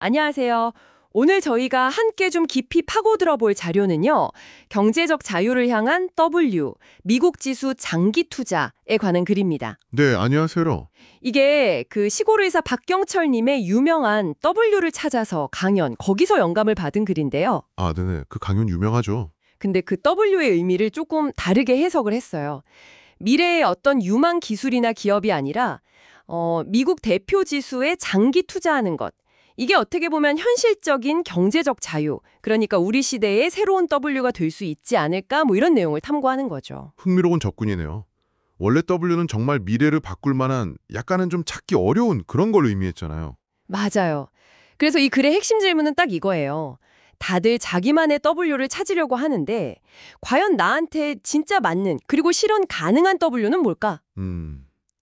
안녕하세요. 오늘 저희가 함께 좀 깊이 파고들어 볼 자료는요. 경제적 자유를 향한 W, 미국 지수 장기 투자에 관한 글입니다. 네, 안녕하세요. 이게 그 시골의사 박경철 님의 유명한 W를 찾아서 강연, 거기서 영감을 받은 글인데요. 아, 네네. 그 강연 유명하죠. 근데 그 W의 의미를 조금 다르게 해석을 했어요. 미래의 어떤 유망 기술이나 기업이 아니라 미국 대표 지수에 장기 투자하는 것. 이게 어떻게 보면 현실적인 경제적 자유, 그러니까 우리 시대의 새로운 W가 될 수 있지 않을까 뭐 이런 내용을 탐구하는 거죠. 흥미로운 접근이네요. 원래 W는 정말 미래를 바꿀 만한 약간은 좀 찾기 어려운 그런 걸 의미했잖아요. 맞아요. 그래서 이 글의 핵심 질문은 딱 이거예요. 다들 자기만의 W를 찾으려고 하는데 과연 나한테 진짜 맞는 그리고 실현 가능한 W는 뭘까?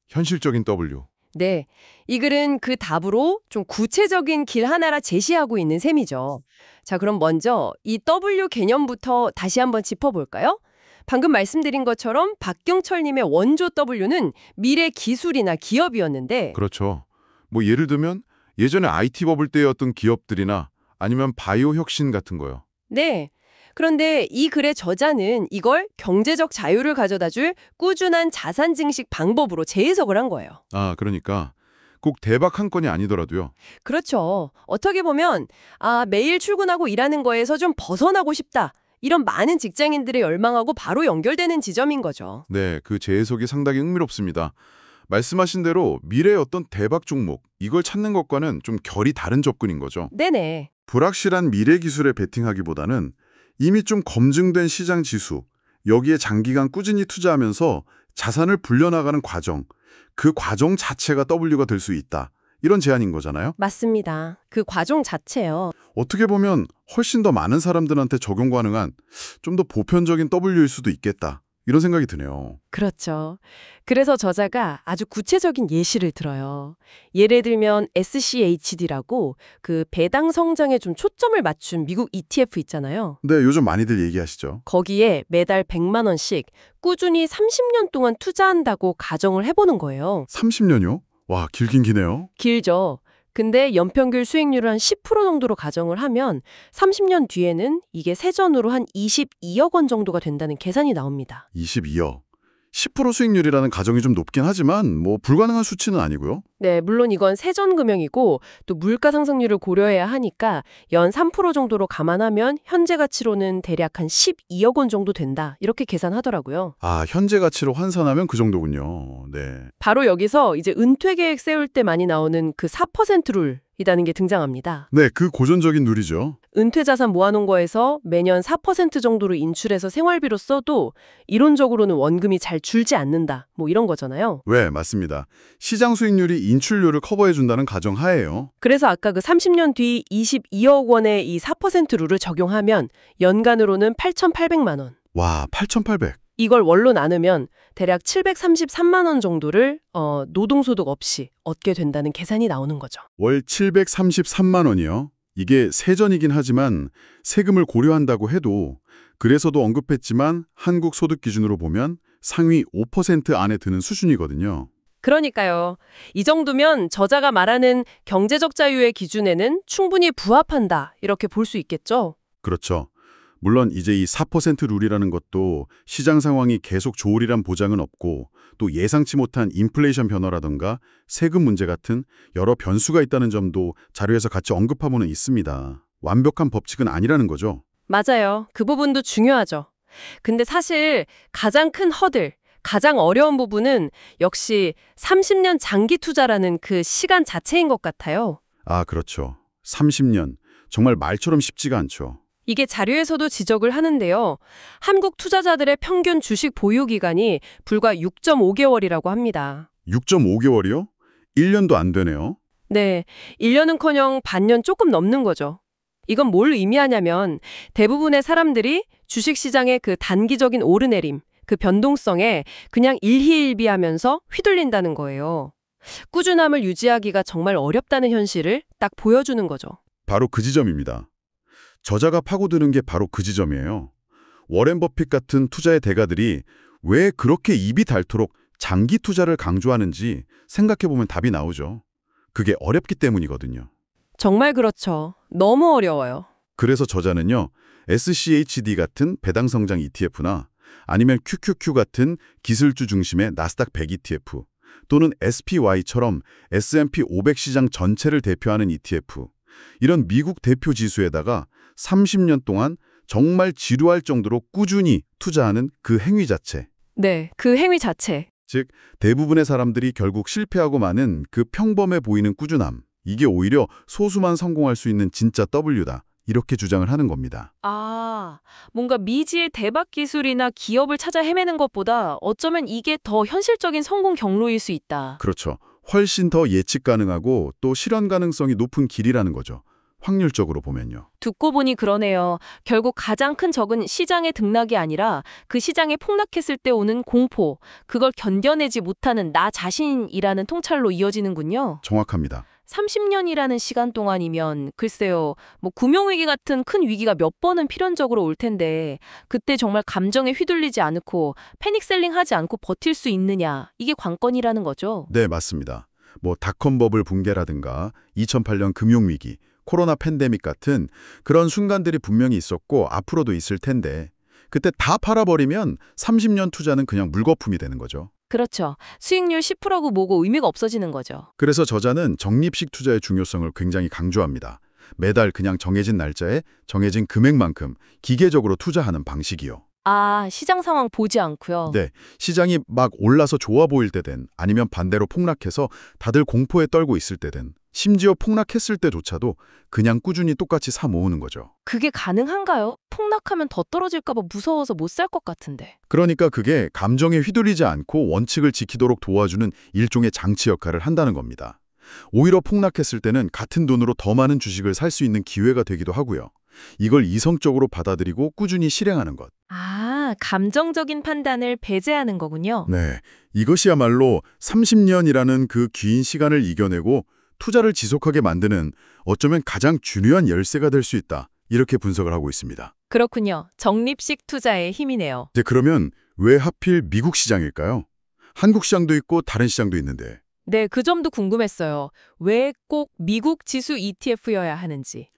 현실적인 W. 네, 이 글은 그 답으로 좀 구체적인 길 하나라 제시하고 있는 셈이죠. 자, 그럼 먼저 이 W 개념부터 다시 한번 짚어볼까요? 방금 말씀드린 것처럼 박경철님의 원조 W는 미래 기술이나 기업이었는데 그렇죠. 뭐 예를 들면 예전에 IT 버블 때였던 기업들이나 아니면 바이오 혁신 같은 거요. 네. 그런데 이 글의 저자는 이걸 경제적 자유를 가져다줄 꾸준한 자산 증식 방법으로 재해석을 한 거예요. 아, 그러니까 꼭 대박 한 건이 아니더라도요. 그렇죠. 어떻게 보면 매일 출근하고 일하는 거에서 좀 벗어나고 싶다. 이런 많은 직장인들의 열망하고 바로 연결되는 지점인 거죠. 네, 그 재해석이 상당히 흥미롭습니다. 말씀하신 대로 미래의 어떤 대박 종목, 이걸 찾는 것과는 좀 결이 다른 접근인 거죠. 네네. 불확실한 미래 기술에 베팅하기보다는 이미 좀 검증된 시장 지수, 여기에 장기간 꾸준히 투자하면서 자산을 불려나가는 과정, 그 과정 자체가 W가 될 수 있다. 이런 제안인 거잖아요. 맞습니다. 그 과정 자체요. 어떻게 보면 훨씬 더 많은 사람들한테 적용 가능한 좀 더 보편적인 W일 수도 있겠다. 이런 생각이 드네요. 그렇죠. 그래서 저자가 아주 구체적인 예시를 들어요. 예를 들면 SCHD라고 그 배당 성장에 좀 초점을 맞춘 미국 ETF 있잖아요. 네, 요즘 많이들 얘기하시죠. 거기에 매달 100만 원씩 꾸준히 30년 동안 투자한다고 가정을 해보는 거예요. 30년이요? 와, 길긴 기네요. 길죠. 근데 연평균 수익률을 한 10% 정도로 가정을 하면 30년 뒤에는 이게 세전으로 한 22억 원 정도가 된다는 계산이 나옵니다. 22억. 10% 수익률이라는 가정이 좀 높긴 하지만 뭐 불가능한 수치는 아니고요. 네, 물론 이건 세전 금형이고 또 물가 상승률을 고려해야 하니까 연 3% 정도로 감안하면 현재 가치로는 대략 한 12억 원 정도 된다. 이렇게 계산하더라고요. 아, 현재 가치로 환산하면 그 정도군요. 네. 바로 여기서 이제 은퇴 계획 세울 때 많이 나오는 그 4% 룰이라는 게 등장합니다. 네, 그 고전적인 룰이죠. 은퇴 자산 모아놓은 거에서 매년 4% 정도로 인출해서 생활비로 써도 이론적으로는 원금이 잘 줄지 않는다. 뭐 이런 거잖아요. 네, 맞습니다. 시장 수익률이 인출료를 커버해준다는 가정 하에요. 그래서 아까 그 30년 뒤 22억 원의 이 4% 룰을 적용하면 연간으로는 8,800만 원. 와, 8,800. 이걸 월로 나누면 대략 733만 원 정도를 노동소득 없이 얻게 된다는 계산이 나오는 거죠. 월 733만 원이요. 이게 세전이긴 하지만 세금을 고려한다고 해도 그래서도 언급했지만 한국 소득 기준으로 보면 상위 5% 안에 드는 수준이거든요. 그러니까요. 이 정도면 저자가 말하는 경제적 자유의 기준에는 충분히 부합한다. 이렇게 볼 수 있겠죠. 그렇죠. 물론 이제 이 4% 룰이라는 것도 시장 상황이 계속 좋으리란 보장은 없고 또 예상치 못한 인플레이션 변화라든가 세금 문제 같은 여러 변수가 있다는 점도 자료에서 같이 언급하고는 있습니다. 완벽한 법칙은 아니라는 거죠. 맞아요. 그 부분도 중요하죠. 근데 사실 가장 큰 허들, 가장 어려운 부분은 역시 30년 장기 투자라는 그 시간 자체인 것 같아요. 아, 그렇죠. 30년. 정말 말처럼 쉽지가 않죠. 이게 자료에서도 지적을 하는데요. 한국 투자자들의 평균 주식 보유 기간이 불과 6.5개월이라고 합니다. 6.5개월이요? 1년도 안 되네요. 네, 1년은커녕 반년 조금 넘는 거죠. 이건 뭘 의미하냐면 대부분의 사람들이 주식시장의 그 단기적인 오르내림, 그 변동성에 그냥 일희일비하면서 휘둘린다는 거예요. 꾸준함을 유지하기가 정말 어렵다는 현실을 딱 보여주는 거죠. 바로 그 지점입니다. 저자가 파고드는 게 바로 그 지점이에요. 워렌 버핏 같은 투자의 대가들이 왜 그렇게 입이 닳도록 장기 투자를 강조하는지 생각해보면 답이 나오죠. 그게 어렵기 때문이거든요. 정말 그렇죠. 너무 어려워요. 그래서 저자는요, SCHD 같은 배당 성장 ETF나 아니면 QQQ 같은 기술주 중심의 나스닥 100 ETF 또는 SPY처럼 S&P 500 시장 전체를 대표하는 ETF, 이런 미국 대표 지수에다가 30년 동안 정말 지루할 정도로 꾸준히 투자하는 그 행위 자체. 네, 그 행위 자체. 즉, 대부분의 사람들이 결국 실패하고 마는 그 평범해 보이는 꾸준함. 이게 오히려 소수만 성공할 수 있는 진짜 W다. 이렇게 주장을 하는 겁니다. 아, 뭔가 미지의 대박 기술이나 기업을 찾아 헤매는 것보다 어쩌면 이게 더 현실적인 성공 경로일 수 있다. 그렇죠. 훨씬 더 예측 가능하고 또 실현 가능성이 높은 길이라는 거죠. 확률적으로 보면요. 듣고 보니 그러네요. 결국 가장 큰 적은 시장의 등락이 아니라 그 시장에 폭락했을 때 오는 공포, 그걸 견뎌내지 못하는 나 자신이라는 통찰로 이어지는군요. 정확합니다. 30년이라는 시간 동안이면 글쎄요, 뭐 금융위기 같은 큰 위기가 몇 번은 필연적으로 올 텐데 그때 정말 감정에 휘둘리지 않고 패닉셀링 하지 않고 버틸 수 있느냐, 이게 관건이라는 거죠. 네, 맞습니다. 뭐 닷컴 버블 붕괴라든가 2008년 금융위기, 코로나 팬데믹 같은 그런 순간들이 분명히 있었고 앞으로도 있을 텐데 그때 다 팔아버리면 30년 투자는 그냥 물거품이 되는 거죠. 그렇죠. 수익률 10%고 뭐고 의미가 없어지는 거죠. 그래서 저자는 적립식 투자의 중요성을 굉장히 강조합니다. 매달 그냥 정해진 날짜에 정해진 금액만큼 기계적으로 투자하는 방식이요. 아, 시장 상황 보지 않고요. 네, 시장이 막 올라서 좋아 보일 때든 아니면 반대로 폭락해서 다들 공포에 떨고 있을 때든 심지어 폭락했을 때조차도 그냥 꾸준히 똑같이 사 모으는 거죠. 그게 가능한가요? 폭락하면 더 떨어질까 봐 무서워서 못 살 것 같은데. 그러니까 그게 감정에 휘둘리지 않고 원칙을 지키도록 도와주는 일종의 장치 역할을 한다는 겁니다. 오히려 폭락했을 때는 같은 돈으로 더 많은 주식을 살 수 있는 기회가 되기도 하고요. 이걸 이성적으로 받아들이고 꾸준히 실행하는 것. 아, 감정적인 판단을 배제하는 거군요. 네, 이것이야말로 30년이라는 그 긴 시간을 이겨내고 투자를 지속하게 만드는 어쩌면 가장 중요한 열쇠가 될 수 있다. 이렇게 분석을 하고 있습니다. 그렇군요. 적립식 투자의 힘이네요. 이제 그러면 왜 하필 미국 시장일까요? 한국 시장도 있고 다른 시장도 있는데. 네, 그 점도 궁금했어요. 왜 꼭 미국 지수 ETF여야 하는지.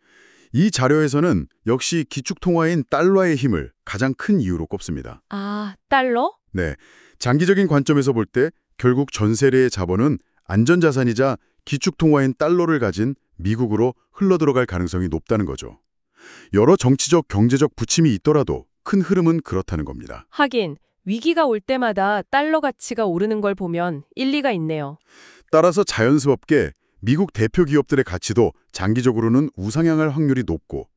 이 자료에서는 역시 기축통화인 달러의 힘을 가장 큰 이유로 꼽습니다. 아, 달러? 네, 장기적인 관점에서 볼 때 결국 전 세계의 자본은 안전자산이자 기축통화인 달러를 가진 미국으로 흘러들어갈 가능성이 높다는 거죠. 여러 정치적, 경제적 부침이 있더라도 큰 흐름은 그렇다는 겁니다. 하긴, 위기가 올 때마다 달러 가치가 오르는 걸 보면 일리가 있네요. 따라서 자연스럽게 미국 대표 기업들의 가치도 장기적으로는 우상향할 확률이 높고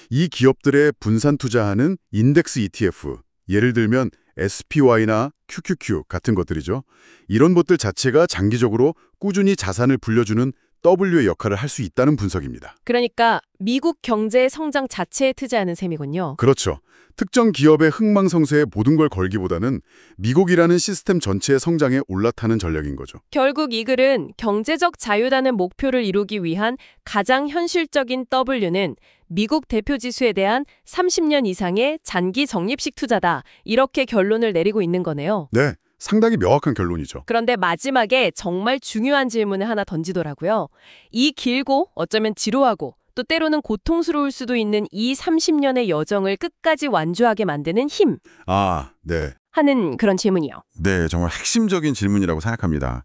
이 기업들의 분산 투자하는 인덱스 ETF, 예를 들면 SPY나 QQQ 같은 것들이죠. 이런 것들 자체가 장기적으로 꾸준히 자산을 불려주는 W의 역할을 할 수 있다는 분석입니다. 그러니까 미국 경제의 성장 자체에 투자하는 셈이군요. 그렇죠. 특정 기업의 흥망성쇠에 모든 걸 걸기보다는 미국이라는 시스템 전체의 성장에 올라타는 전략인 거죠. 결국 이 글은 경제적 자유라는 목표를 이루기 위한 가장 현실적인 W는 미국 대표 지수에 대한 30년 이상의 장기 적립식 투자다. 이렇게 결론을 내리고 있는 거네요. 네, 상당히 명확한 결론이죠. 그런데 마지막에 정말 중요한 질문을 하나 던지더라고요. 이 길고 어쩌면 지루하고 또 때로는 고통스러울 수도 있는 이 30년의 여정을 끝까지 완주하게 만드는 힘. 아, 네. 하는 그런 질문이요. 네, 정말 핵심적인 질문이라고 생각합니다.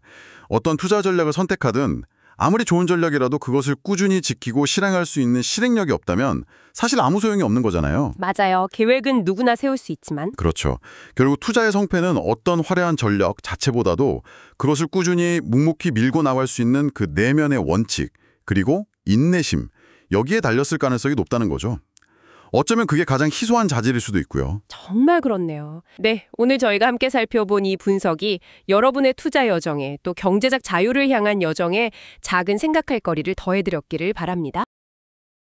어떤 투자 전략을 선택하든 아무리 좋은 전략이라도 그것을 꾸준히 지키고 실행할 수 있는 실행력이 없다면 사실 아무 소용이 없는 거잖아요. 맞아요. 계획은 누구나 세울 수 있지만. 그렇죠. 결국 투자의 성패는 어떤 화려한 전략 자체보다도 그것을 꾸준히 묵묵히 밀고 나갈 수 있는 그 내면의 원칙, 그리고 인내심, 여기에 달렸을 가능성이 높다는 거죠. 어쩌면 그게 가장 희소한 자질일 수도 있고요. 정말 그렇네요. 네, 오늘 저희가 함께 살펴본 이 분석이 여러분의 투자 여정에 또 경제적 자유를 향한 여정에 작은 생각할 거리를 더해드렸기를 바랍니다.